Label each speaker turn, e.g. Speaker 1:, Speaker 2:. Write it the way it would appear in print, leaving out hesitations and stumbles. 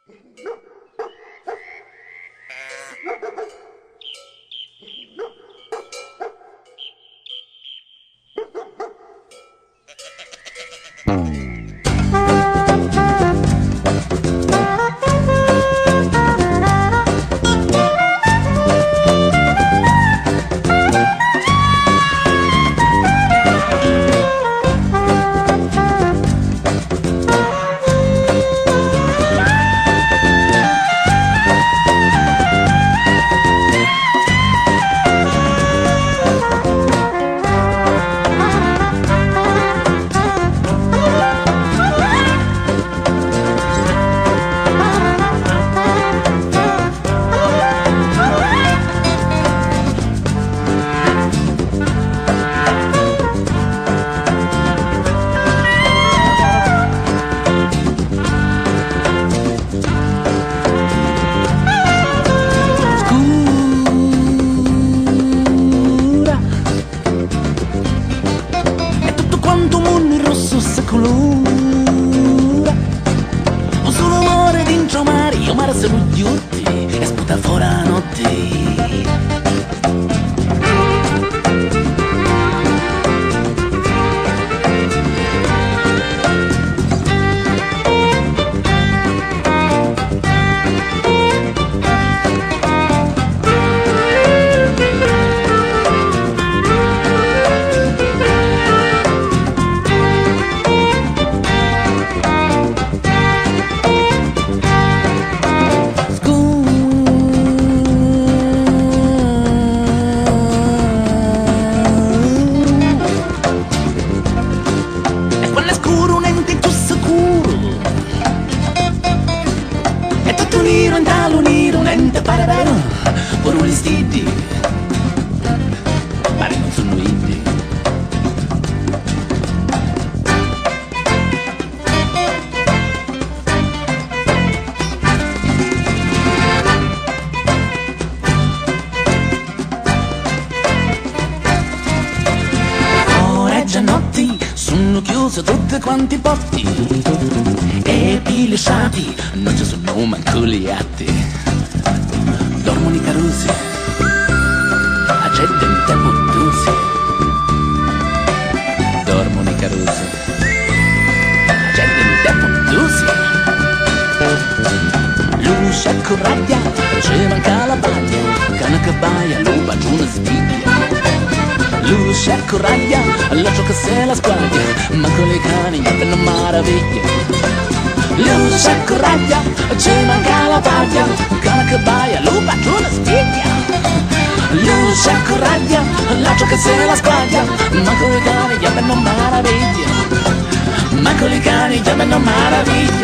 Speaker 1: E sputa fuori la notte. Unire un ente pare vero, pure un stidi, pare non sono indie. Ora è già notti, sono chiusi tutti quanti i posti e pile sciati, non ci sono manco gli atti. Dormono i carusi, a gente in tempo tusi. Dormono i carusi, a gente in tempo tusi. Luce e coraglia, ci manca la paglia, cana che baia, lupa giù una spiglia. Luce e coraglia, lascio che se la squaglia, ma con i cani niente non maraviglia. Luce e coraglia, ci manca la paglia, cana che baia, lupa giù una spiglia. Luce e coraglia, lascio che se la squaglia, ma con i cani niente non maraviglia. Ma con i cani niente non maraviglia.